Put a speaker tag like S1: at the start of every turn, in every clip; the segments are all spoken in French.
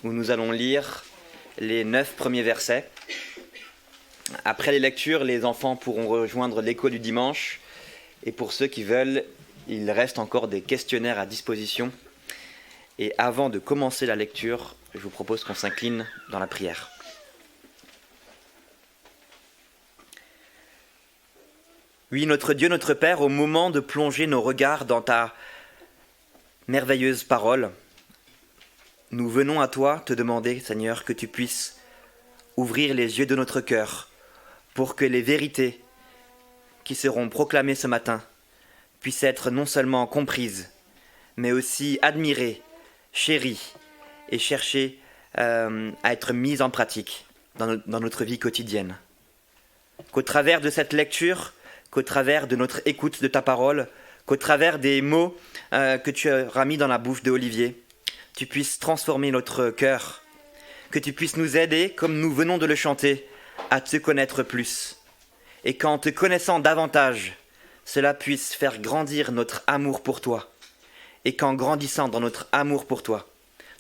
S1: où nous allons lire les 9 premiers versets. Après les lectures, les enfants pourront rejoindre l'écho du dimanche. Et pour ceux qui veulent, il reste encore des questionnaires à disposition. Et avant de commencer la lecture, je vous propose qu'on s'incline dans la prière. Oui, notre Dieu, notre Père, au moment de plonger nos regards dans ta merveilleuse parole, nous venons à toi te demander, Seigneur, que tu puisses ouvrir les yeux de notre cœur pour que les vérités qui seront proclamées ce matin puissent être non seulement comprises, mais aussi admirées, chéries et cherchées à être mises en pratique dans notre vie quotidienne. Qu'au travers de cette lecture, qu'au travers de notre écoute de ta parole, qu'au travers des mots que tu auras mis dans la bouche de Olivier, tu puisses transformer notre cœur, que tu puisses nous aider, comme nous venons de le chanter, à te connaître plus. Et qu'en te connaissant davantage, cela puisse faire grandir notre amour pour toi. Et qu'en grandissant dans notre amour pour toi,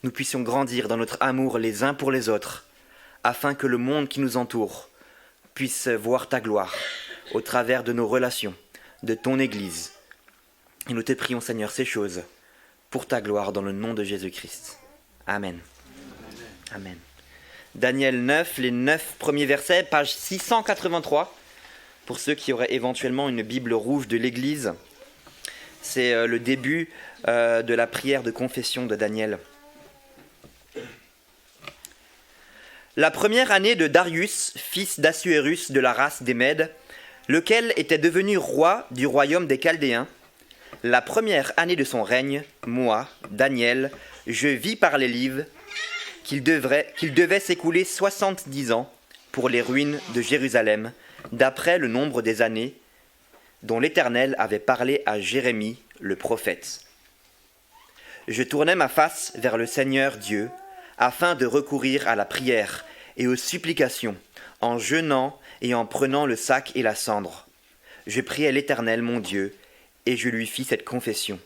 S1: nous puissions grandir dans notre amour les uns pour les autres, afin que le monde qui nous entoure puisse voir ta gloire au travers de nos relations, de ton Église. Et nous te prions, Seigneur, ces choses pour ta gloire dans le nom de Jésus-Christ. Amen. Amen. Daniel 9, les 9 premiers versets, page 683, pour ceux qui auraient éventuellement une Bible rouge de l'Église. C'est le début de la prière de confession de Daniel. La première année de Darius, fils d'Assuérus de la race des Mèdes, lequel était devenu roi du royaume des Chaldéens, la première année de son règne, moi, Daniel, je vis par les livres qu'il devait s'écouler 70 ans pour les ruines de Jérusalem, d'après le nombre des années dont l'Éternel avait parlé à Jérémie, le prophète. Je tournai ma face vers le Seigneur Dieu, afin de recourir à la prière et aux supplications, en jeûnant et en prenant le sac et la cendre. Je priai l'Éternel mon Dieu, et je lui fis cette confession.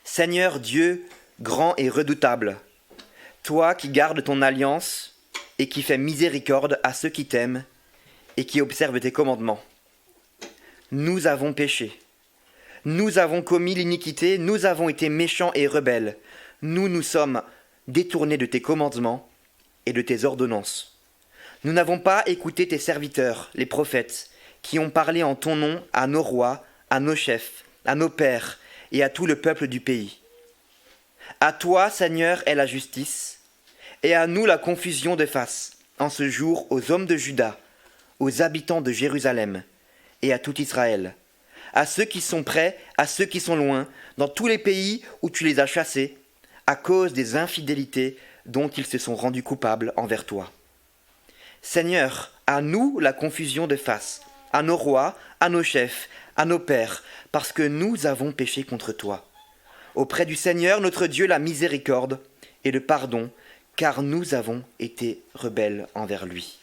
S1: Seigneur Dieu, grand et redoutable, toi qui gardes ton alliance et qui fais miséricorde à ceux qui t'aiment et qui observent tes commandements. Nous avons péché. Nous avons commis l'iniquité, nous avons été méchants et rebelles. Nous nous sommes détournés de tes commandements et de tes ordonnances. Nous n'avons pas écouté tes serviteurs, les prophètes, qui ont parlé en ton nom à nos rois, à nos chefs, à nos pères et à tout le peuple du pays. À toi, Seigneur, est la justice, et à nous la confusion de face, en ce jour aux hommes de Juda, aux habitants de Jérusalem, et à tout Israël, à ceux qui sont près, à ceux qui sont loin, dans tous les pays où tu les as chassés, à cause des infidélités dont ils se sont rendus coupables envers toi. Seigneur, à nous la confusion de face, à nos rois, à nos chefs, à nos pères, parce que nous avons péché contre toi. Auprès du Seigneur, notre Dieu, la miséricorde et le pardon, car nous avons été rebelles envers lui.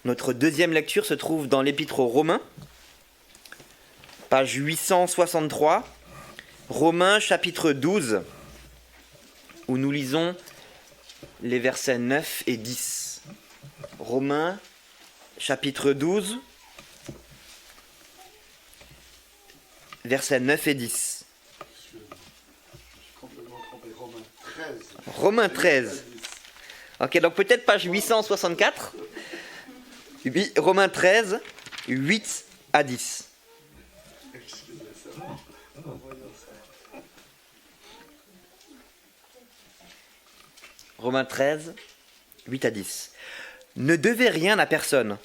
S1: Notre deuxième lecture se trouve dans l'Épître aux Romains, page 863, Romains chapitre 12, où nous lisons les versets 9 et 10. Romains chapitre 12, versets 9 et 10. Romains 13. Ok, donc peut-être page 864. Romains 13, 8 à 10. Romains 13, 8 à 10. Ne devez rien à personne,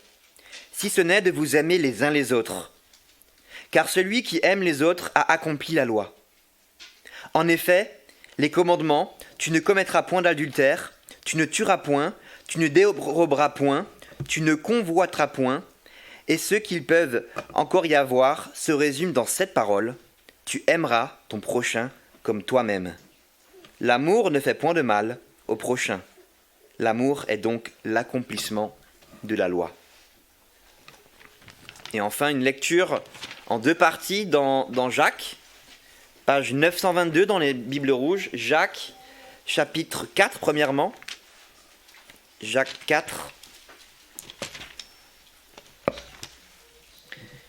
S1: si ce n'est de vous aimer les uns les autres. Car celui qui aime les autres a accompli la loi. En effet, les commandements, tu ne commettras point d'adultère, tu ne tueras point, tu ne déroberas point, tu ne convoiteras point, et ceux qu'ils peuvent encore y avoir se résument dans cette parole, tu aimeras ton prochain comme toi-même. L'amour ne fait point de mal au prochain. L'amour est donc l'accomplissement de la loi. Et enfin, une lecture en deux parties dans Jacques, Page 922 dans les Bibles rouges, Jacques, chapitre 4, premièrement. Jacques 4,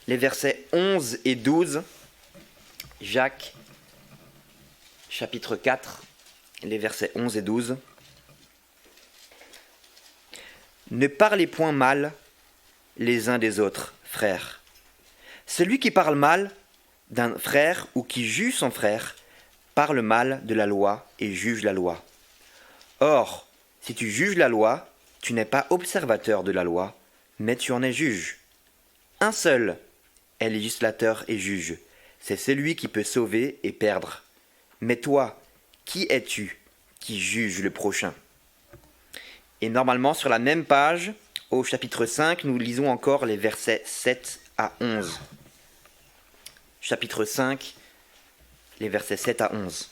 S1: les versets 11 et 12. Jacques, chapitre 4, les versets 11 et 12. Ne parlez point mal les uns des autres, frères. Celui qui parle mal d'un frère ou qui juge son frère parle mal de la loi et juge la loi. Or, si tu juges la loi, tu n'es pas observateur de la loi, mais tu en es juge. Un seul est législateur et juge, c'est celui qui peut sauver et perdre. Mais toi, qui es-tu qui juge le prochain ? Et normalement, sur la même page, au chapitre 5, nous lisons encore les versets 7 à 11. Chapitre 5, les versets 7 à 11.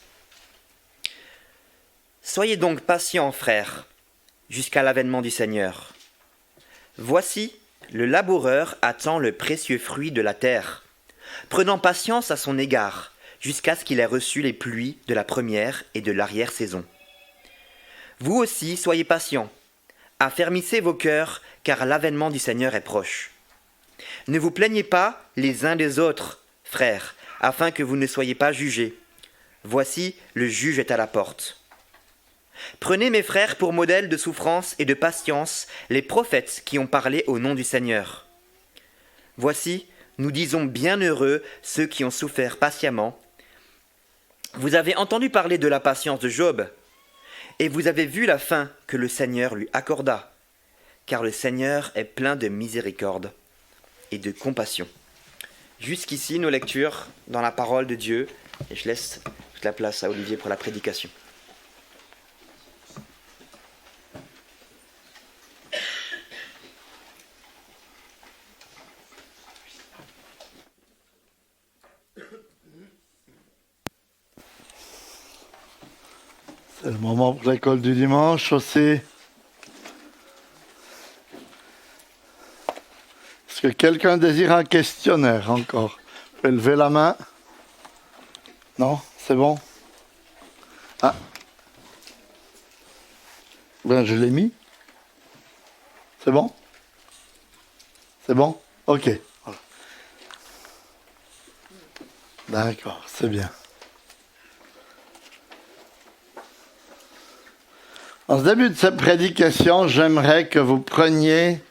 S1: Soyez donc patients, frères, jusqu'à l'avènement du Seigneur. Voici, le laboureur attend le précieux fruit de la terre, prenant patience à son égard, jusqu'à ce qu'il ait reçu les pluies de la première et de l'arrière-saison. Vous aussi, soyez patients, affermissez vos cœurs, car l'avènement du Seigneur est proche. Ne vous plaignez pas les uns des autres, frères, afin que vous ne soyez pas jugés. Voici, le juge est à la porte. Prenez, mes frères, pour modèle de souffrance et de patience les prophètes qui ont parlé au nom du Seigneur. Voici, nous disons bienheureux ceux qui ont souffert patiemment. Vous avez entendu parler de la patience de Job, et vous avez vu la fin que le Seigneur lui accorda, car le Seigneur est plein de miséricorde et de compassion. Jusqu'ici, nos lectures dans la parole de Dieu, et je laisse toute la place à Olivier pour la prédication.
S2: C'est le moment pour l'école du dimanche aussi. Est-ce que quelqu'un désire un questionnaire encore ? Vous pouvez lever la main. Non ? C'est bon ? Ah. Ben, je l'ai mis. C'est bon ? C'est bon ? Ok. Voilà. D'accord, c'est bien. En ce début de cette prédication, j'aimerais que vous preniez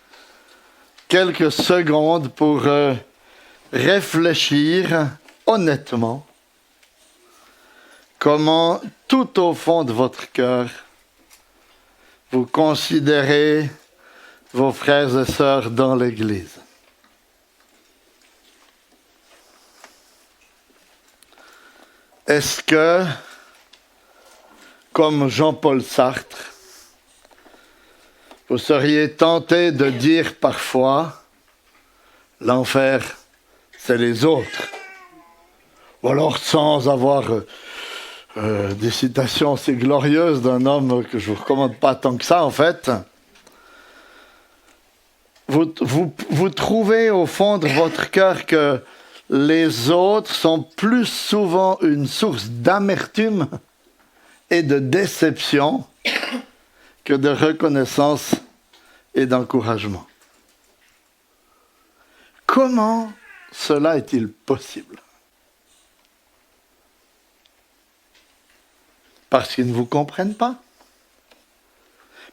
S2: quelques secondes pour réfléchir honnêtement comment tout au fond de votre cœur vous considérez vos frères et sœurs dans l'Église. Est-ce que, comme Jean-Paul Sartre, vous seriez tenté de dire parfois « l'enfer, c'est les autres ». Ou alors sans avoir des citations aussi glorieuses d'un homme que je ne vous recommande pas tant que ça en fait. Vous trouvez au fond de votre cœur que les autres sont plus souvent une source d'amertume et de déception que de reconnaissance et d'encouragement. Comment cela est-il possible ? Parce qu'ils ne vous comprennent pas.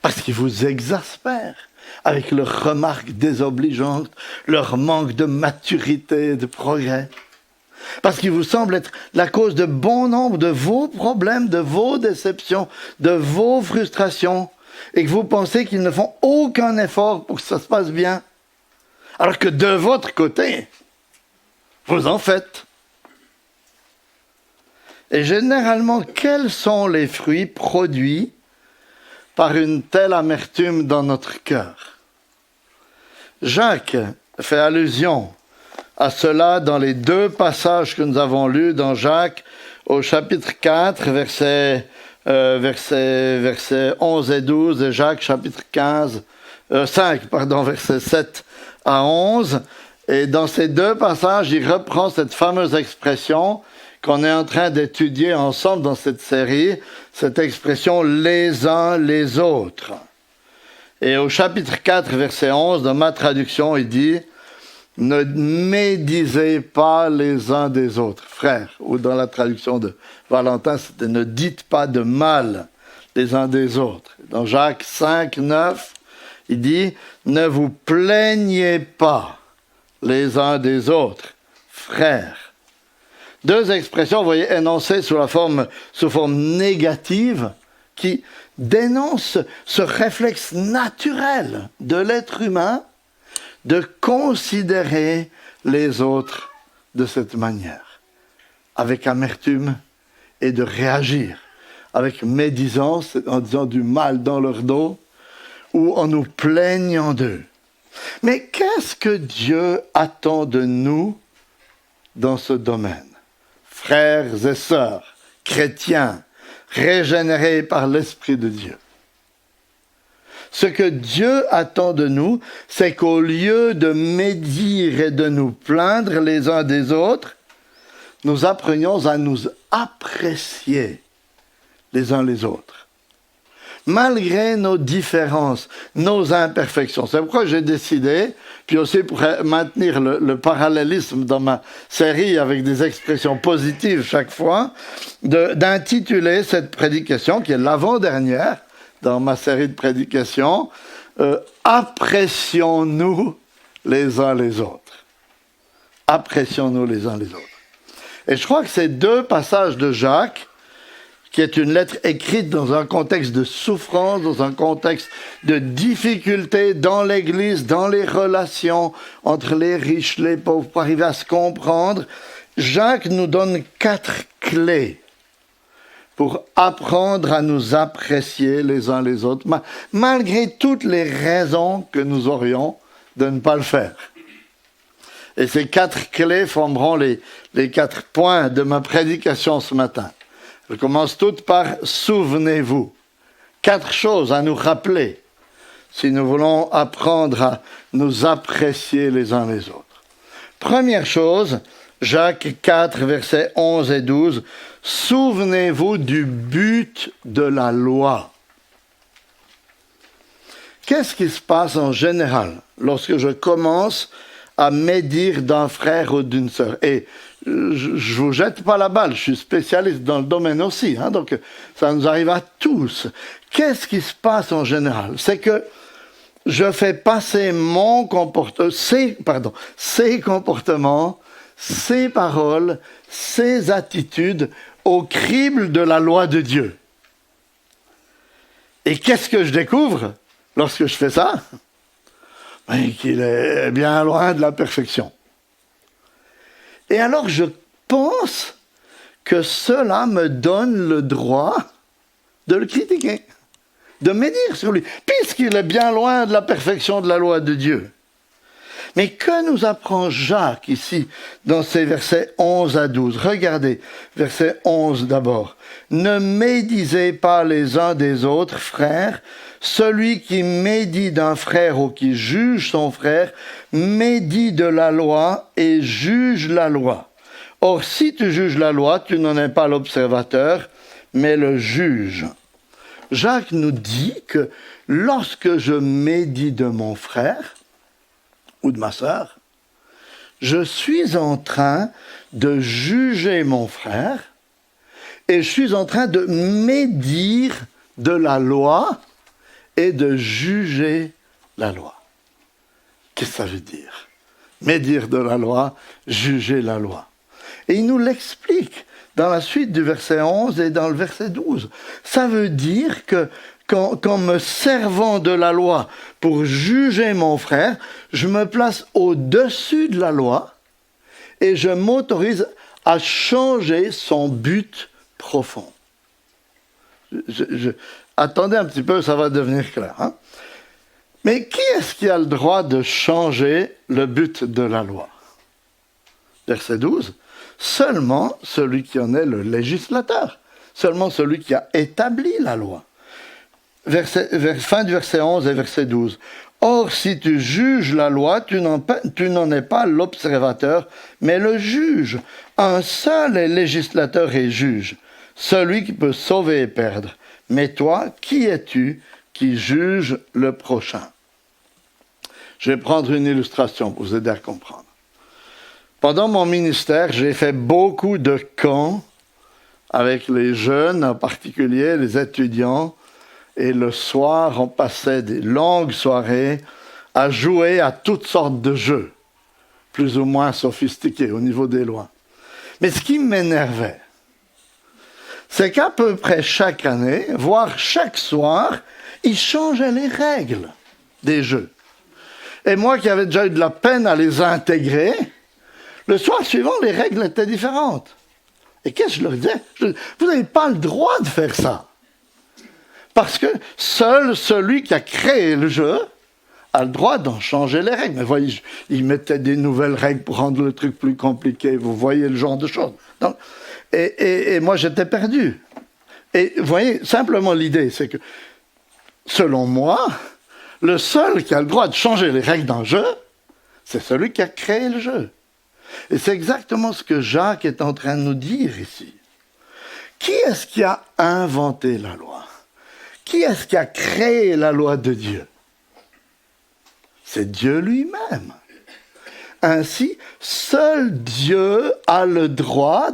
S2: Parce qu'ils vous exaspèrent avec leurs remarques désobligeantes, leur manque de maturité et de progrès. Parce qu'il vous semble être la cause de bon nombre de vos problèmes, de vos déceptions, de vos frustrations, et que vous pensez qu'ils ne font aucun effort pour que ça se passe bien. Alors que de votre côté, vous en faites. Et généralement, quels sont les fruits produits par une telle amertume dans notre cœur ? Jacques fait allusion à cela dans les deux passages que nous avons lus dans Jacques, au chapitre 4, versets 11 et 12, et Jacques, chapitre 5, versets 7 à 11. Et dans ces deux passages, il reprend cette fameuse expression qu'on est en train d'étudier ensemble dans cette série, cette expression « les uns les autres ». Et au chapitre 4, verset 11, dans ma traduction, il dit « Ne médisez pas les uns des autres, frères ». Ou dans la traduction de Valentin, c'était « Ne dites pas de mal les uns des autres ». Dans Jacques 5, 9, il dit « Ne vous plaignez pas les uns des autres, frères ». Deux expressions, vous voyez, énoncées sous forme négative, qui dénoncent ce réflexe naturel de l'être humain de considérer les autres de cette manière, avec amertume, et de réagir avec médisance, en disant du mal dans leur dos, ou en nous plaignant d'eux. Mais qu'est-ce que Dieu attend de nous dans ce domaine? Frères et sœurs, chrétiens, régénérés par l'Esprit de Dieu. Ce que Dieu attend de nous, c'est qu'au lieu de médire et de nous plaindre les uns des autres, nous apprenions à nous apprécier les uns les autres. Malgré nos différences, nos imperfections. C'est pourquoi j'ai décidé, puis aussi pour maintenir le parallélisme dans ma série avec des expressions positives chaque fois, d'intituler cette prédication, qui est l'avant-dernière dans ma série de prédications, Apprécions-nous les uns les autres. Apprécions-nous les uns les autres. Et je crois que ces deux passages de Jacques, qui est une lettre écrite dans un contexte de souffrance, dans un contexte de difficulté dans l'Église, dans les relations entre les riches, les pauvres, pour arriver à se comprendre, Jacques nous donne 4 clés pour apprendre à nous apprécier les uns les autres, malgré toutes les raisons que nous aurions de ne pas le faire. Et ces 4 clés formeront les 4 points de ma prédication ce matin. Je commence toutes par « souvenez-vous ». 4 choses à nous rappeler si nous voulons apprendre à nous apprécier les uns les autres. Première chose, Jacques 4, versets 11 et 12. « Souvenez-vous du but de la loi ». Qu'est-ce qui se passe en général lorsque je commence à médire d'un frère ou d'une sœur? Et je ne vous jette pas la balle, je suis spécialiste dans le domaine aussi, donc ça nous arrive à tous. Qu'est-ce qui se passe en général? C'est que je fais passer ces comportements, ces paroles, ces attitudes au crible de la loi de Dieu. Et qu'est-ce que je découvre lorsque je fais ça? Qu'il est bien loin de la perfection. Et alors je pense que cela me donne le droit de le critiquer, de médire sur lui, puisqu'il est bien loin de la perfection de la loi de Dieu. Mais que nous apprend Jacques ici dans ces versets 11 à 12? Regardez, verset 11 d'abord. « Ne médisez pas les uns des autres, frères. Celui qui médit d'un frère ou qui juge son frère, médit de la loi et juge la loi. Or, si tu juges la loi, tu n'en es pas l'observateur, mais le juge. » Jacques nous dit que lorsque je médis de mon frère ou de ma sœur, je suis en train de juger mon frère et je suis en train de médire de la loi et de juger la loi. Qu'est-ce que ça veut dire? Médire de la loi, juger la loi. Et il nous l'explique dans la suite du verset 11 et dans le verset 12. Ça veut dire que qu'en me servant de la loi pour juger mon frère, je me place au-dessus de la loi et je m'autorise à changer son but profond. Attendez un petit peu, ça va devenir clair. Mais qui est-ce qui a le droit de changer le but de la loi? Verset 12. Seulement celui qui en est le législateur. Seulement celui qui a établi la loi. Fin du verset 11 et verset 12. Or, si tu juges la loi, tu n'en es pas l'observateur, mais le juge. Un seul est législateur et juge, celui qui peut sauver et perdre. Mais toi, qui es-tu qui juge le prochain? Je vais prendre une illustration pour vous aider à comprendre. Pendant mon ministère, j'ai fait beaucoup de camps avec les jeunes, en particulier les étudiants. Et le soir, on passait des longues soirées à jouer à toutes sortes de jeux, plus ou moins sophistiqués au niveau des lois. Mais ce qui m'énervait, c'est qu'à peu près chaque année, voire chaque soir, ils changeaient les règles des jeux. Et moi qui avais déjà eu de la peine à les intégrer, le soir suivant, les règles étaient différentes. Et qu'est-ce que je leur disais? Vous n'avez pas le droit de faire ça. Parce que seul celui qui a créé le jeu a le droit d'en changer les règles. Mais voyez, il mettait des nouvelles règles pour rendre le truc plus compliqué. Vous voyez le genre de choses. Donc, et moi, j'étais perdu. Et vous voyez, simplement l'idée, c'est que, selon moi, le seul qui a le droit de changer les règles d'un jeu, c'est celui qui a créé le jeu. Et c'est exactement ce que Jacques est en train de nous dire ici. Qui est-ce qui a inventé la loi? Qui est-ce qui a créé la loi de Dieu? C'est Dieu lui-même. Ainsi, seul Dieu a le droit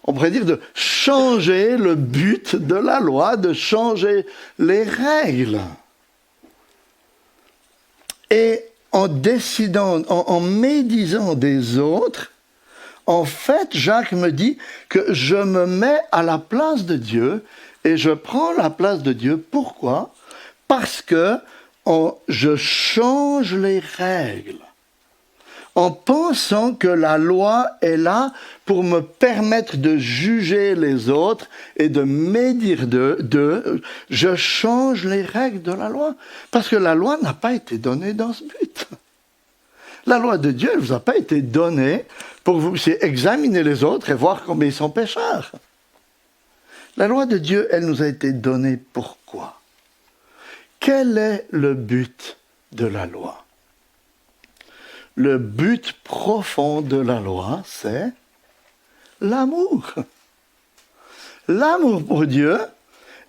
S2: on pourrait dire, de changer le but de la loi, de changer les règles. Et en décidant, en médisant des autres, en fait, Jacques me dit que je me mets à la place de Dieu et je prends la place de Dieu. Pourquoi? Parce que je change les règles en pensant que la loi est là pour me permettre de juger les autres et de médire d'eux. Je change les règles de la loi parce que la loi n'a pas été donnée dans ce but. La loi de Dieu ne vous a pas été donnée pour que vous puissiez examiner les autres et voir combien ils sont pécheurs. La loi de Dieu, elle nous a été donnée pourquoi? Quel est le but de la loi? Le but profond de la loi, c'est l'amour. L'amour pour Dieu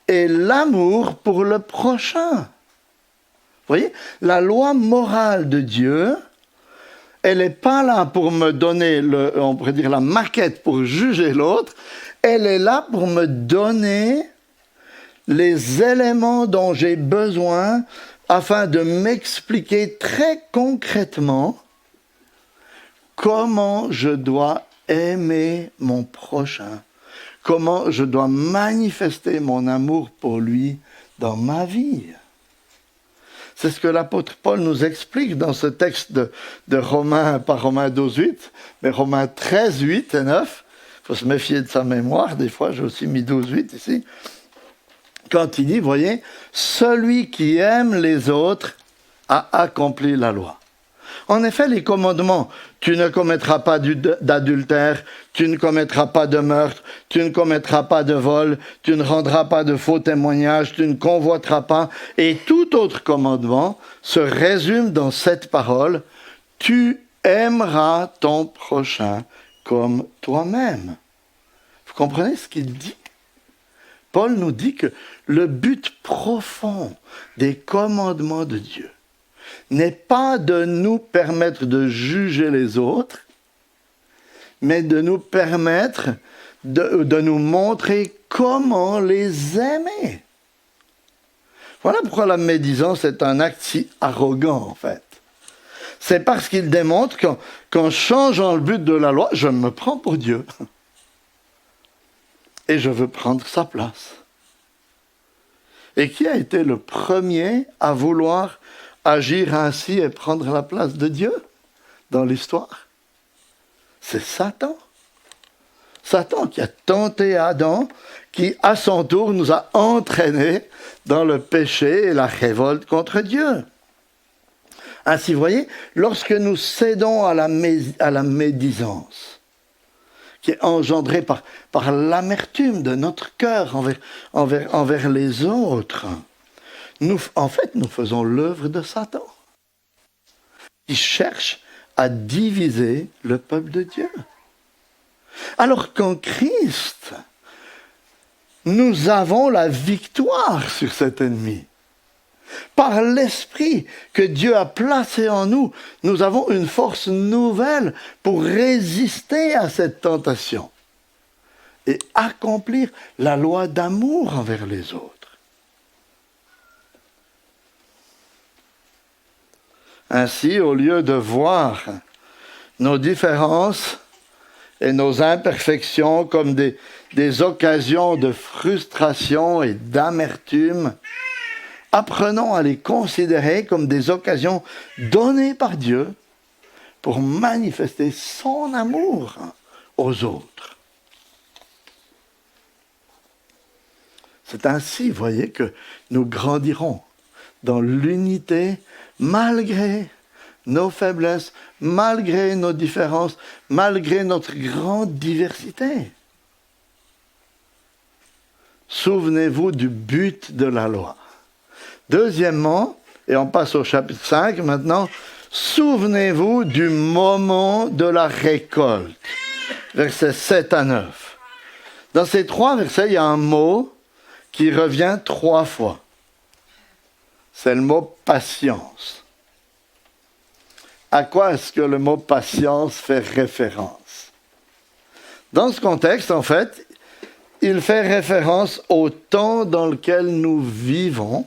S2: et l'amour pour le prochain. Vous voyez, la loi morale de Dieu, elle n'est pas là pour me donner, on pourrait dire, la maquette pour juger l'autre. Elle est là pour me donner les éléments dont j'ai besoin afin de m'expliquer très concrètement comment je dois aimer mon prochain, comment je dois manifester mon amour pour lui dans ma vie. C'est ce que l'apôtre Paul nous explique dans ce texte de Romains, pas Romains 12, 8, mais Romains 13, 8 et 9. Il faut se méfier de sa mémoire, des fois j'ai aussi mis 12, 8 ici. Quand il dit, vous voyez, celui qui aime les autres a accompli la loi. En effet, les commandements, tu ne commettras pas d'adultère, tu ne commettras pas de meurtre, tu ne commettras pas de vol, tu ne rendras pas de faux témoignages, tu ne convoiteras pas, et tout autre commandement se résume dans cette parole, tu aimeras ton prochain comme toi-même. Vous comprenez ce qu'il dit? Paul nous dit que le but profond des commandements de Dieu n'est pas de nous permettre de juger les autres, mais de nous permettre de nous montrer comment les aimer. Voilà pourquoi la médisance est un acte si arrogant, en fait. C'est parce qu'il démontre qu'en changeant le but de la loi, je me prends pour Dieu. Et je veux prendre sa place. Et qui a été le premier à vouloir agir ainsi et prendre la place de Dieu dans l'histoire? C'est Satan. Satan qui a tenté Adam, qui à son tour nous a entraînés dans le péché et la révolte contre Dieu. Ainsi, vous voyez, lorsque nous cédons à la médisance, qui est engendrée par l'amertume de notre cœur envers les autres, nous faisons l'œuvre de Satan. qui cherchent à diviser le peuple de Dieu. Alors qu'en Christ, nous avons la victoire sur cet ennemi. Par l'Esprit que Dieu a placé en nous, nous avons une force nouvelle pour résister à cette tentation et accomplir la loi d'amour envers les autres. Ainsi, au lieu de voir nos différences et nos imperfections comme des occasions de frustration et d'amertume, apprenons à les considérer comme des occasions données par Dieu pour manifester son amour aux autres. C'est ainsi, voyez, que nous grandirons dans l'unité malgré nos faiblesses, malgré nos différences, malgré notre grande diversité. Souvenez-vous du but de la loi. Deuxièmement, et on passe au chapitre 5 maintenant, souvenez-vous du moment de la récolte. Versets 7 à 9. Dans ces 3 versets, il y a un mot qui revient 3 fois. C'est le mot patience. À quoi est-ce que le mot patience fait référence? Dans ce contexte, en fait, il fait référence au temps dans lequel nous vivons,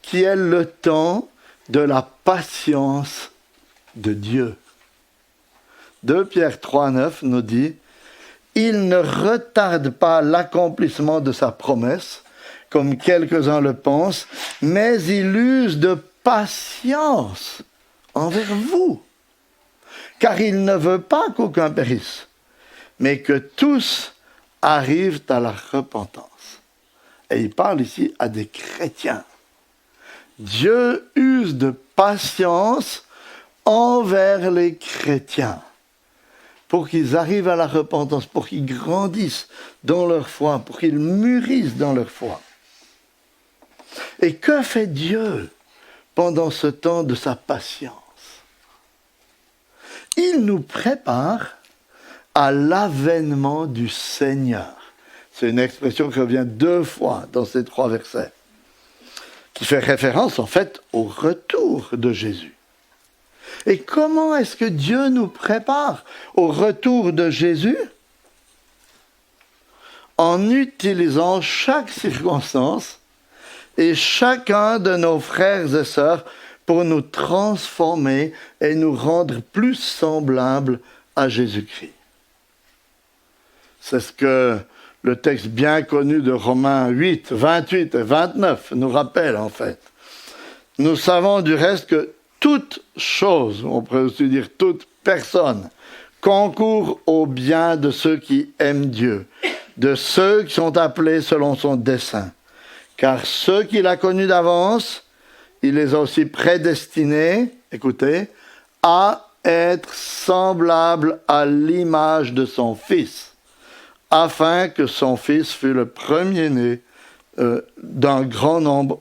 S2: qui est le temps de la patience de Dieu. 2 Pierre 3, 9 nous dit « Il ne retarde pas l'accomplissement de sa promesse, comme quelques-uns le pensent, mais il use de patience envers vous, car il ne veut pas qu'aucun périsse, mais que tous arrivent à la repentance. » Et il parle ici à des chrétiens. Dieu use de patience envers les chrétiens pour qu'ils arrivent à la repentance, pour qu'ils grandissent dans leur foi, pour qu'ils mûrissent dans leur foi. Et que fait Dieu pendant ce temps de sa patience? Il nous prépare à l'avènement du Seigneur. C'est une expression qui revient 2 fois dans ces 3 versets, qui fait référence en fait au retour de Jésus. Et comment est-ce que Dieu nous prépare au retour de Jésus? En utilisant chaque circonstance et chacun de nos frères et sœurs pour nous transformer et nous rendre plus semblables à Jésus-Christ. C'est ce que le texte bien connu de Romains 8, 28 et 29 nous rappelle en fait. Nous savons du reste que toute chose, on pourrait aussi dire toute personne, concourt au bien de ceux qui aiment Dieu, de ceux qui sont appelés selon son dessein. Car ceux qu'il a connus d'avance, il les a aussi prédestinés, écoutez, à être semblables à l'image de son Fils, afin que son Fils fût le premier-né d'un grand nombre,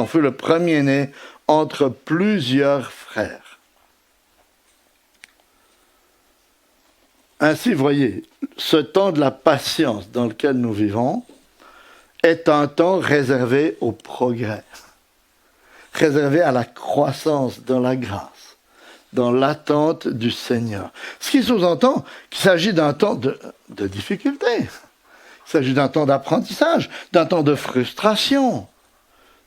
S2: fût le premier-né entre plusieurs frères. Ainsi, voyez, ce temps de la patience dans lequel nous vivons est un temps réservé au progrès, réservé à la croissance dans la grâce, dans l'attente du Seigneur. Ce qui sous-entend qu'il s'agit d'un temps de difficulté, il s'agit d'un temps d'apprentissage, d'un temps de frustration,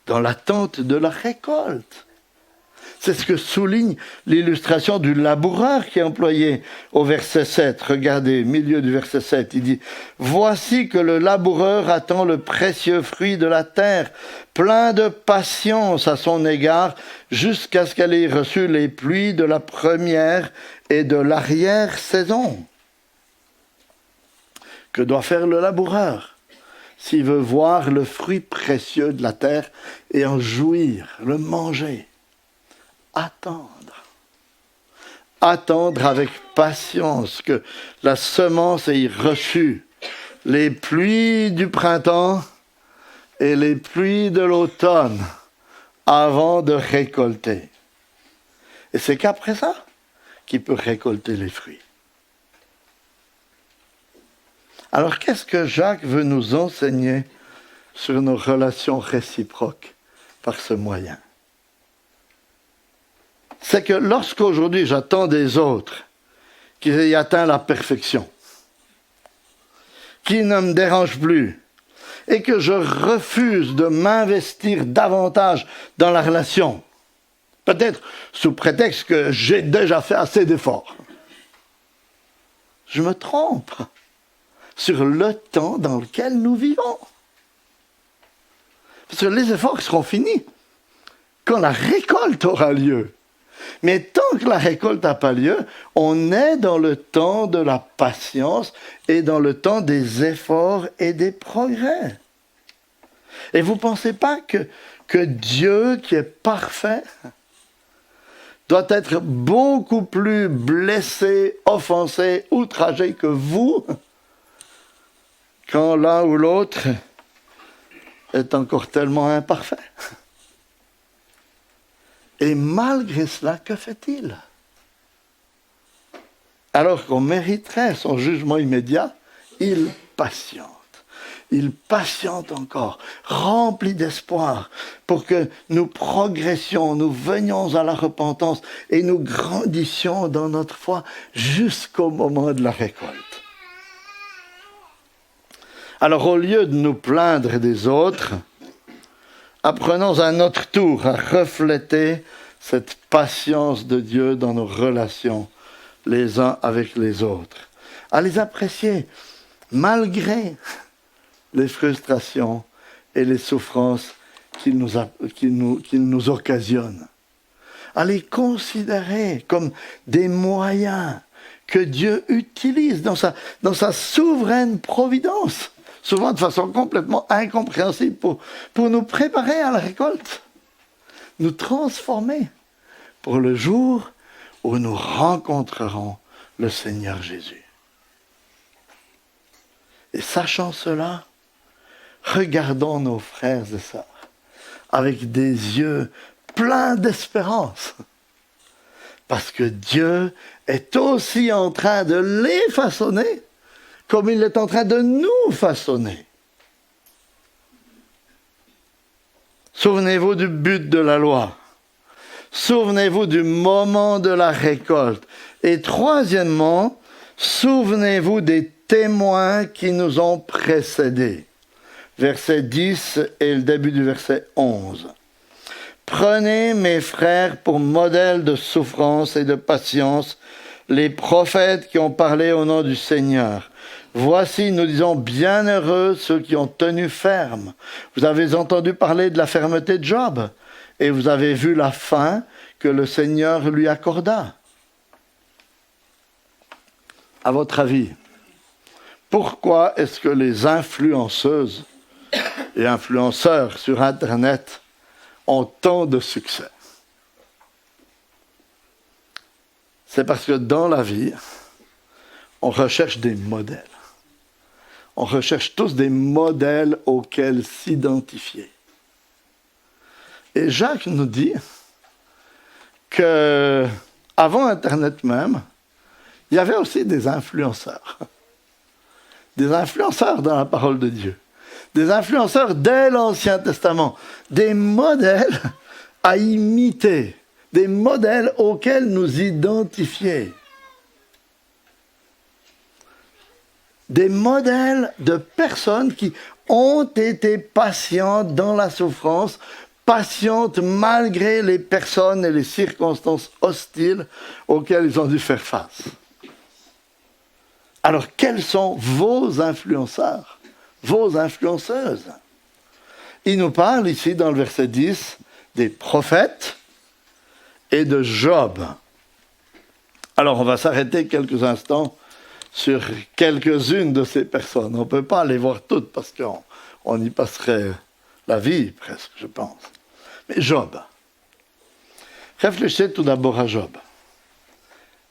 S2: dans l'attente de la récolte. C'est ce que souligne l'illustration du laboureur qui est employé au verset 7. Regardez, milieu du verset 7, il dit « Voici que le laboureur attend le précieux fruit de la terre, plein de patience à son égard, jusqu'à ce qu'elle ait reçu les pluies de la première et de l'arrière-saison. » Que doit faire le laboureur s'il veut voir le fruit précieux de la terre et en jouir, le manger? Attendre. Attendre avec patience que la semence ait reçu les pluies du printemps et les pluies de l'automne avant de récolter. Et c'est qu'après ça qu'il peut récolter les fruits. Alors qu'est-ce que Jacques veut nous enseigner sur nos relations réciproques par ce moyen? C'est que lorsqu'aujourd'hui j'attends des autres qu'ils aient atteint la perfection, qui ne me dérangent plus, et que je refuse de m'investir davantage dans la relation, peut-être sous prétexte que j'ai déjà fait assez d'efforts, je me trompe sur le temps dans lequel nous vivons. Parce que les efforts seront finis quand la récolte aura lieu. Mais tant que la récolte n'a pas lieu, on est dans le temps de la patience et dans le temps des efforts et des progrès. Et vous ne pensez pas que Dieu, qui est parfait, doit être beaucoup plus blessé, offensé, outragé que vous, quand l'un ou l'autre est encore tellement imparfait? Et malgré cela, que fait-il? Alors qu'on mériterait son jugement immédiat, il patiente. Il patiente encore, rempli d'espoir, pour que nous progressions, nous venions à la repentance et nous grandissions dans notre foi jusqu'au moment de la récolte. Alors au lieu de nous plaindre des autres, apprenons à notre tour à refléter cette patience de Dieu dans nos relations les uns avec les autres, à les apprécier malgré les frustrations et les souffrances qu'ils nous occasionnent, à les considérer comme des moyens que Dieu utilise dans sa souveraine providence, souvent de façon complètement incompréhensible, pour nous préparer à la récolte, nous transformer pour le jour où nous rencontrerons le Seigneur Jésus. Et sachant cela, regardons nos frères et sœurs avec des yeux pleins d'espérance, parce que Dieu est aussi en train de les façonner comme il est en train de nous façonner. Souvenez-vous du but de la loi. Souvenez-vous du moment de la récolte. Et troisièmement, souvenez-vous des témoins qui nous ont précédés. Verset 10 et le début du verset 11. Prenez, mes frères, pour modèle de souffrance et de patience, les prophètes qui ont parlé au nom du Seigneur. Voici, nous disons, bienheureux ceux qui ont tenu ferme. Vous avez entendu parler de la fermeté de Job, et vous avez vu la fin que le Seigneur lui accorda. À votre avis, pourquoi est-ce que les influenceuses et influenceurs sur Internet ont tant de succès? C'est parce que dans la vie, on recherche des modèles. On recherche tous des modèles auxquels s'identifier. Et Jacques nous dit que avant Internet même, il y avait aussi des influenceurs. Des influenceurs dans la parole de Dieu. Des influenceurs dès l'Ancien Testament. Des modèles à imiter. Des modèles auxquels nous identifier. Des modèles de personnes qui ont été patientes dans la souffrance, patientes malgré les personnes et les circonstances hostiles auxquelles ils ont dû faire face. Alors, quels sont vos influenceurs, vos influenceuses? Il nous parle ici, dans le verset 10, des prophètes et de Job. Alors, on va s'arrêter quelques instants sur quelques-unes de ces personnes. On ne peut pas les voir toutes parce qu'on y passerait la vie presque, je pense. Mais Job. Réfléchissez tout d'abord à Job.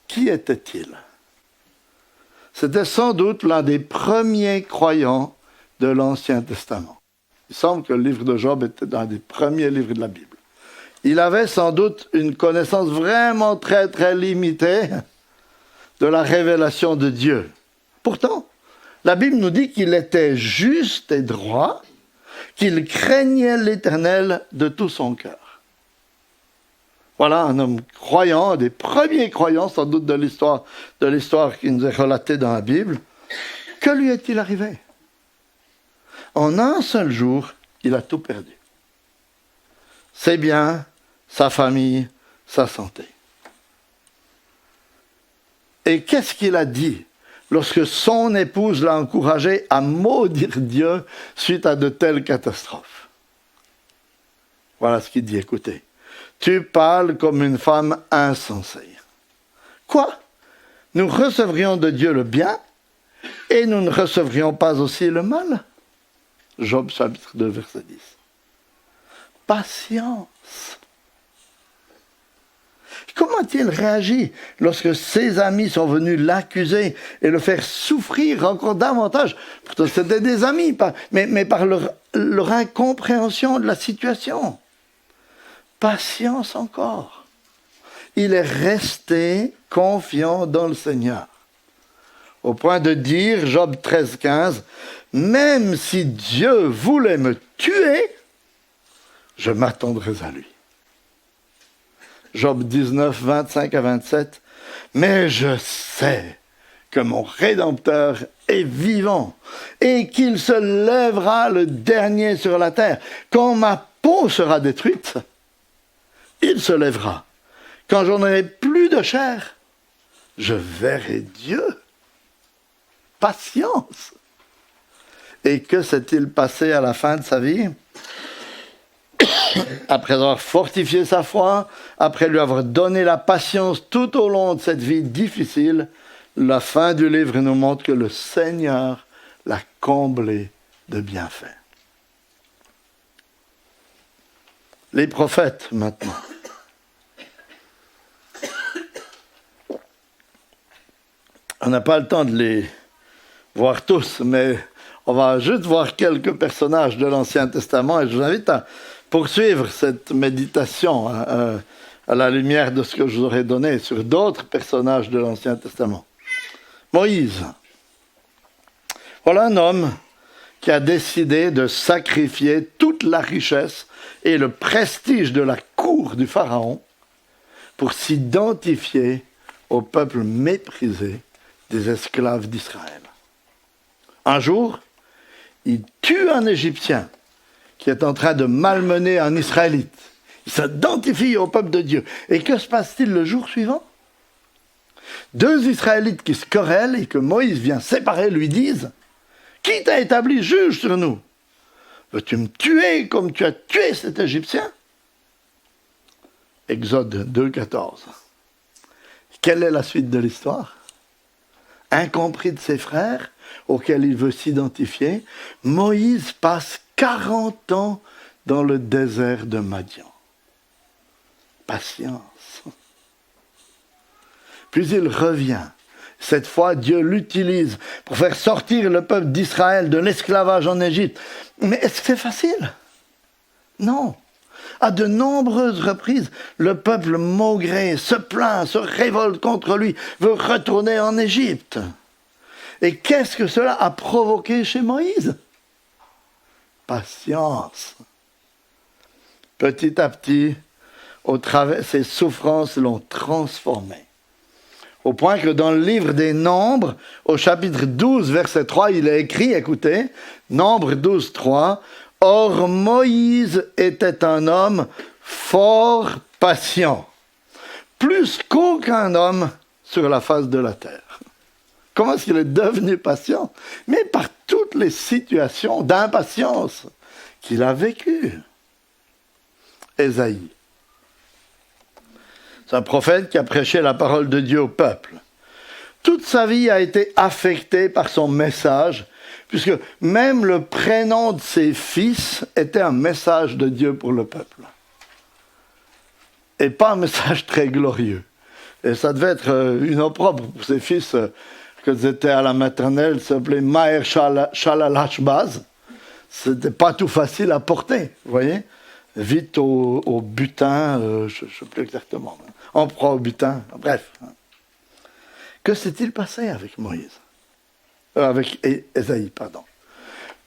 S2: Qui était-il? C'était sans doute l'un des premiers croyants de l'Ancien Testament. Il semble que le livre de Job était l'un des premiers livres de la Bible. il avait sans doute une connaissance vraiment très très limitée de la révélation de Dieu. Pourtant, la Bible nous dit qu'il était juste et droit, qu'il craignait l'Éternel de tout son cœur. Voilà un homme croyant, un des premiers croyants sans doute de l'histoire qui nous est relatée dans la Bible. Que lui est-il arrivé? En un seul jour, il a tout perdu. Ses biens, sa famille, sa santé. Et qu'est-ce qu'il a dit lorsque son épouse l'a encouragé à maudire Dieu suite à de telles catastrophes? Voilà ce qu'il dit, écoutez. Tu parles comme une femme insensée. Quoi? Nous recevrions de Dieu le bien et nous ne recevrions pas aussi le mal? Job chapitre 2, verset 10. Patience. Comment a-t-il réagi lorsque ses amis sont venus l'accuser et le faire souffrir encore davantage? Pourtant, c'était des amis, mais par leur incompréhension de la situation. Patience encore. Il est resté confiant dans le Seigneur. Au point de dire, Job 13, 15, « Même si Dieu voulait me tuer, je m'attendrai à lui. » Job 19, 25 à 27, « Mais je sais que mon Rédempteur est vivant et qu'il se lèvera le dernier sur la terre. Quand ma peau sera détruite, il se lèvera. Quand j'en aurai plus de chair, je verrai Dieu. » Patience. Et que s'est-il passé à la fin de sa vie? Après avoir fortifié sa foi, après lui avoir donné la patience tout au long de cette vie difficile, la fin du livre nous montre que le Seigneur l'a comblé de bienfaits. Les prophètes, maintenant. On n'a pas le temps de les voir tous, mais on va juste voir quelques personnages de l'Ancien Testament et je vous invite à poursuivre cette méditation à la lumière de ce que je vous aurais donné sur d'autres personnages de l'Ancien Testament. Moïse. Voilà un homme qui a décidé de sacrifier toute la richesse et le prestige de la cour du Pharaon pour s'identifier au peuple méprisé des esclaves d'Israël. Un jour, il tue un Égyptien qui est en train de malmener un Israélite. Il s'identifie au peuple de Dieu. Et que se passe-t-il le jour suivant? Deux Israélites qui se querellent et que Moïse vient séparer lui disent « Qui t'a établi juge sur nous? Veux-tu me tuer comme tu as tué cet Égyptien ?» Exode 2, 14. Quelle est la suite de l'histoire? Incompris de ses frères, auxquels il veut s'identifier, Moïse passe 40 ans dans le désert de Madian. Patience. Puis il revient. Cette fois, Dieu l'utilise pour faire sortir le peuple d'Israël de l'esclavage en Égypte. Mais est-ce que c'est facile? Non. À de nombreuses reprises, le peuple maugré se plaint, se révolte contre lui, veut retourner en Égypte. Et qu'est-ce que cela a provoqué chez Moïse? Patience. Petit à petit, au travers, ses souffrances l'ont transformé. Au point que dans le livre des Nombres, au chapitre 12, verset 3, il est écrit, écoutez, Nombres 12, 3, « Or Moïse était un homme fort patient, plus qu'aucun homme sur la face de la terre. » Comment est-ce qu'il est devenu patient? Mais par toutes les situations d'impatience qu'il a vécues. Ésaïe. C'est un prophète qui a prêché la parole de Dieu au peuple. Toute sa vie a été affectée par son message, puisque même le prénom de ses fils était un message de Dieu pour le peuple. Et pas un message très glorieux. Et ça devait être une opprobre pour ses fils, qu'ils étaient à la maternelle, s'appelait Maher Shalalashbaz. C'était pas tout facile à porter, vous voyez. vite au butin, je ne sais plus exactement, en proie au butin, bref. Que s'est-il passé avec Moïse avec Ésaïe, pardon.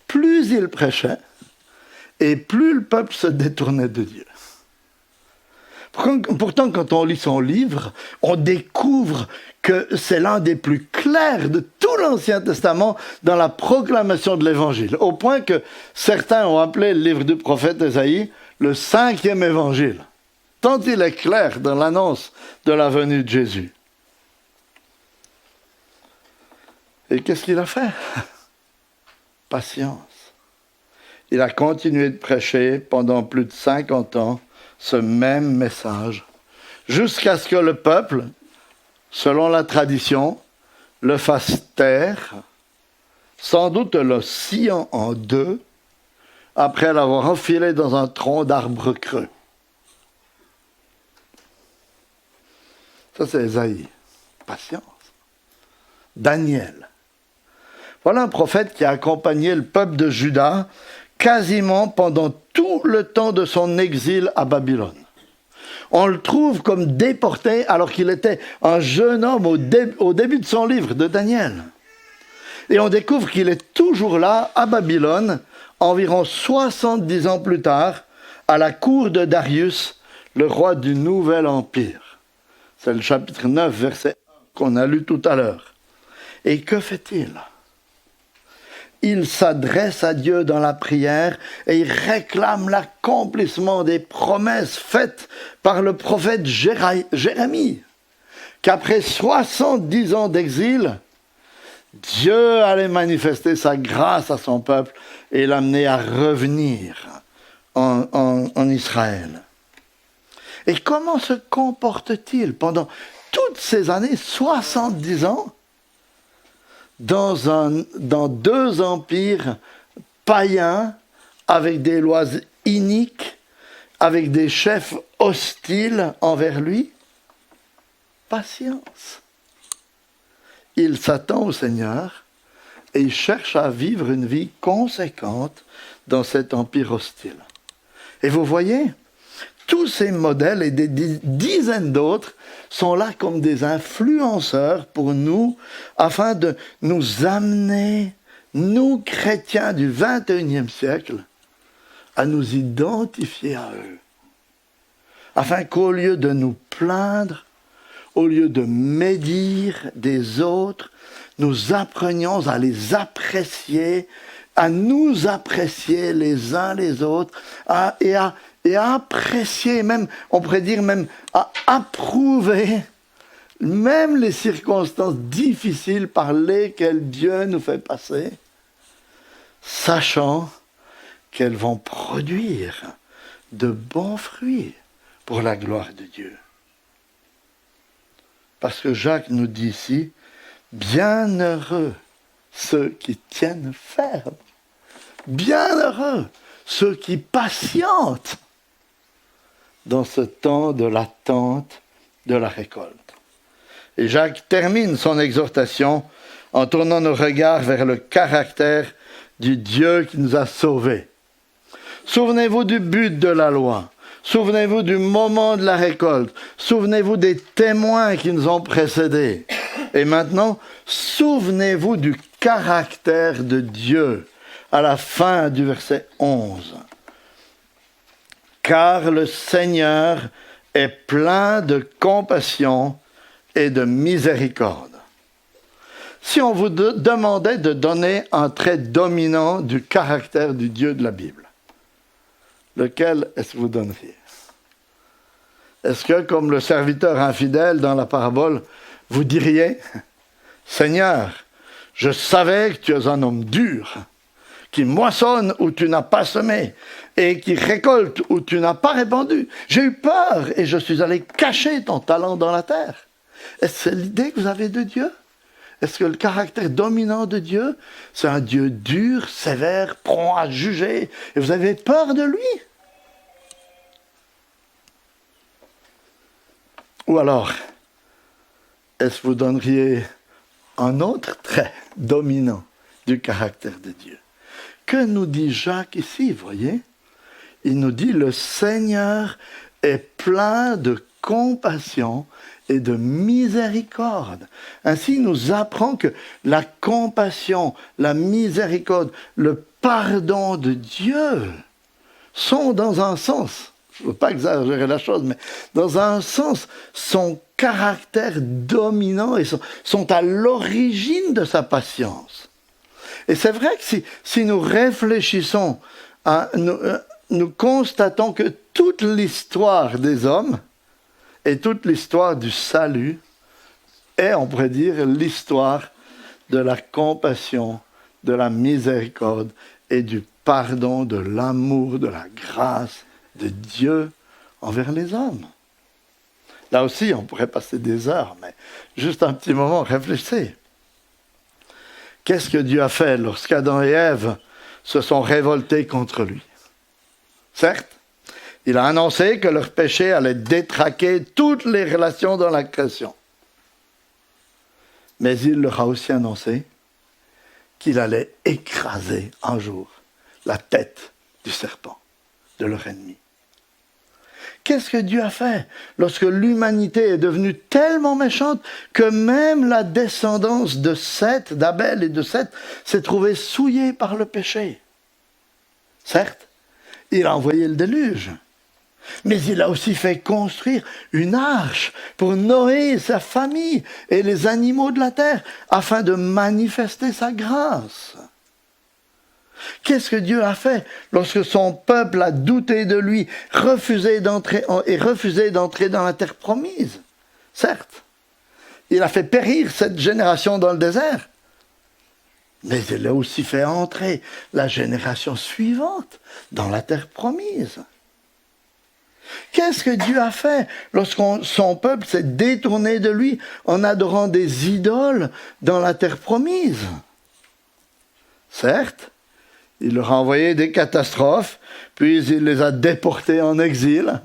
S2: Plus il prêchait, et plus le peuple se détournait de Dieu. Pourtant, quand on lit son livre, on découvre que c'est l'un des plus clairs de tout l'Ancien Testament dans la proclamation de l'Évangile, au point que certains ont appelé le livre du prophète Ésaïe le 5e Évangile, tant il est clair dans l'annonce de la venue de Jésus. Et qu'est-ce qu'il a fait? Patience. Il a continué de prêcher pendant plus de 50 ans ce même message, jusqu'à ce que le peuple, selon la tradition, le fasse taire, sans doute le sciant en deux, après l'avoir enfilé dans un tronc d'arbre creux. Ça, c'est Ésaïe. Patience. Daniel. Voilà un prophète qui a accompagné le peuple de Juda quasiment pendant tout le temps de son exil à Babylone. On le trouve comme déporté alors qu'il était un jeune homme au début de son livre de Daniel. Et on découvre qu'il est toujours là, à Babylone, environ 70 ans plus tard, à la cour de Darius, le roi du Nouvel Empire. C'est le chapitre 9, verset 1 qu'on a lu tout à l'heure. Et que fait-il ? Il s'adresse à Dieu dans la prière et il réclame l'accomplissement des promesses faites par le prophète Jérémie, qu'après 70 ans d'exil, Dieu allait manifester sa grâce à son peuple et l'amener à revenir en Israël. Et comment se comporte-t-il pendant toutes ces années, 70 ans, dans deux empires païens, avec des lois iniques, avec des chefs hostiles envers lui? Patience. Il s'attend au Seigneur et il cherche à vivre une vie conséquente dans cet empire hostile. Et vous voyez, tous ces modèles et des dizaines d'autres sont là comme des influenceurs pour nous, afin de nous amener, nous chrétiens du XXIe siècle, à nous identifier à eux. Afin qu'au lieu de nous plaindre, au lieu de médire des autres, nous apprenions à les apprécier, à nous apprécier les uns les autres, et à apprécier, même, on pourrait dire même, à approuver même les circonstances difficiles par lesquelles Dieu nous fait passer, sachant qu'elles vont produire de bons fruits pour la gloire de Dieu. Parce que Jacques nous dit ici, bienheureux ceux qui tiennent ferme, bienheureux ceux qui patientent dans ce temps de l'attente de la récolte. Et Jacques termine son exhortation en tournant nos regards vers le caractère du Dieu qui nous a sauvés. Souvenez-vous du but de la loi. Souvenez-vous du moment de la récolte. Souvenez-vous des témoins qui nous ont précédés. Et maintenant, souvenez-vous du caractère de Dieu à la fin du verset 11. Car le Seigneur est plein de compassion et de miséricorde. Si on vous demandait de donner un trait dominant du caractère du Dieu de la Bible, lequel est-ce que vous donneriez? Est-ce que, comme le serviteur infidèle dans la parabole, vous diriez « Seigneur, je savais que tu es un homme dur, qui moissonne où tu n'as pas semé, et qui récolte où tu n'as pas répandu. J'ai eu peur et je suis allé cacher ton talent dans la terre. » Est-ce que c'est l'idée que vous avez de Dieu? Est-ce que le caractère dominant de Dieu, c'est un Dieu dur, sévère, prompt à juger, et vous avez peur de lui? Ou alors, est-ce que vous donneriez un autre trait dominant du caractère de Dieu? Que nous dit Jacques ici, voyez? il nous dit, le Seigneur est plein de compassion et de miséricorde. Ainsi, il nous apprend que la compassion, la miséricorde, le pardon de Dieu sont dans un sens, je ne veux pas exagérer la chose, mais dans un sens, son caractère dominant et sont à l'origine de sa patience. Et c'est vrai que si nous réfléchissons, nous constatons que toute l'histoire des hommes et toute l'histoire du salut est, on pourrait dire, l'histoire de la compassion, de la miséricorde et du pardon, de l'amour, de la grâce de Dieu envers les hommes. Là aussi, on pourrait passer des heures, mais juste un petit moment, réfléchissez. Qu'est-ce que Dieu a fait lorsqu'Adam et Ève se sont révoltés contre lui? Certes, il a annoncé que leur péché allait détraquer toutes les relations dans la création. Mais il leur a aussi annoncé qu'il allait écraser un jour la tête du serpent, de leur ennemi. Qu'est-ce que Dieu a fait lorsque l'humanité est devenue tellement méchante que même la descendance de Seth, d'Abel et de Seth, s'est trouvée souillée par le péché? Certes, il a envoyé le déluge, mais il a aussi fait construire une arche pour Noé et sa famille et les animaux de la terre afin de manifester sa grâce. Qu'est-ce que Dieu a fait lorsque son peuple a douté de lui, refusé d'entrer dans la terre promise? Certes, il a fait périr cette génération dans le désert, mais il a aussi fait entrer la génération suivante dans la terre promise. Qu'est-ce que Dieu a fait lorsque son peuple s'est détourné de lui en adorant des idoles dans la terre promise? Certes, il leur a envoyé des catastrophes, puis il les a déportés en exil.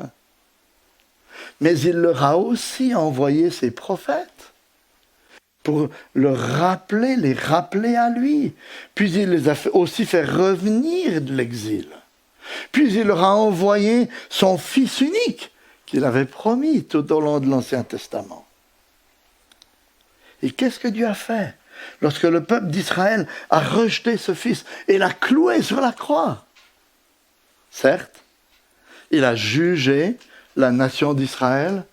S2: Mais il leur a aussi envoyé ses prophètes pour les rappeler à lui. Puis il les a aussi fait revenir de l'exil. Puis il leur a envoyé son Fils unique qu'il avait promis tout au long de l'Ancien Testament. Et qu'est-ce que Dieu a fait lorsque le peuple d'Israël a rejeté ce Fils et l'a cloué sur la croix? Certes, il a jugé la nation d'Israël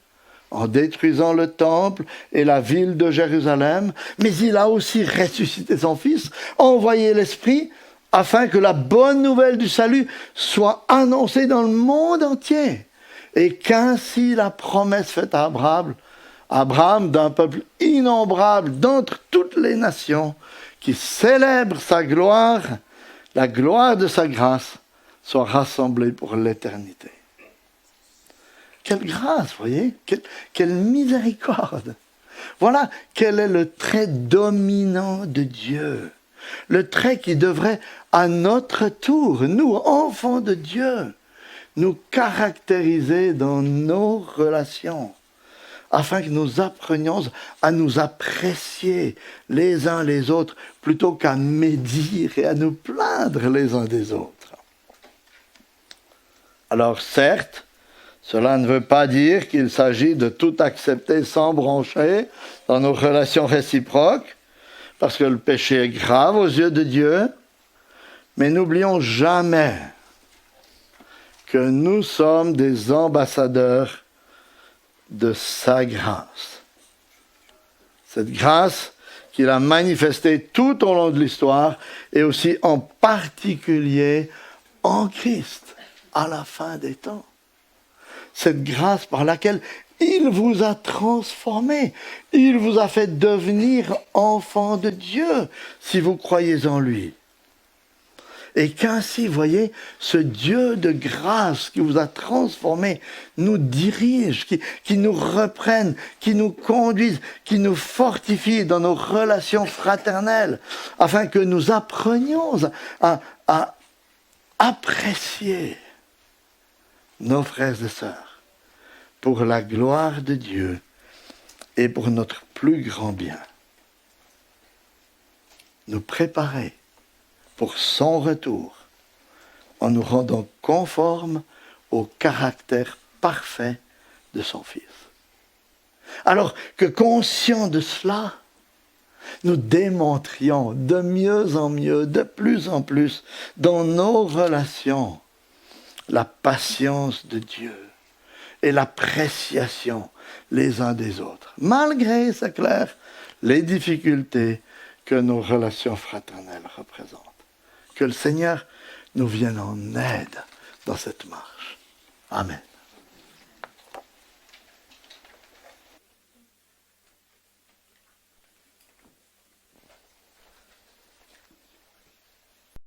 S2: en détruisant le temple et la ville de Jérusalem, mais il a aussi ressuscité son Fils, envoyé l'Esprit, afin que la bonne nouvelle du salut soit annoncée dans le monde entier, et qu'ainsi la promesse faite à Abraham d'un peuple innombrable d'entre toutes les nations, qui célèbre sa gloire, la gloire de sa grâce, soit rassemblée pour l'éternité. Quelle grâce, voyez, quelle miséricorde. Voilà quel est le trait dominant de Dieu. Le trait qui devrait, à notre tour, nous, enfants de Dieu, nous caractériser dans nos relations, afin que nous apprenions à nous apprécier les uns les autres, plutôt qu'à médire et à nous plaindre les uns des autres. Alors certes, cela ne veut pas dire qu'il s'agit de tout accepter sans broncher dans nos relations réciproques, parce que le péché est grave aux yeux de Dieu, mais n'oublions jamais que nous sommes des ambassadeurs de sa grâce. Cette grâce qu'il a manifestée tout au long de l'histoire et aussi en particulier en Christ à la fin des temps. Cette grâce par laquelle il vous a transformé, il vous a fait devenir enfant de Dieu si vous croyez en lui. Et qu'ainsi, voyez, ce Dieu de grâce qui vous a transformés nous dirige, qui nous reprenne, qui nous conduise, qui nous fortifie dans nos relations fraternelles, afin que nous apprenions à apprécier nos frères et sœurs pour la gloire de Dieu et pour notre plus grand bien. Nous préparer pour son retour, en nous rendant conformes au caractère parfait de son Fils. Alors que conscients de cela, nous démontrions de mieux en mieux, de plus en plus, dans nos relations, la patience de Dieu et l'appréciation les uns des autres, malgré, c'est clair, les difficultés que nos relations fraternelles représentent. Que le Seigneur nous vienne en aide dans cette marche. Amen.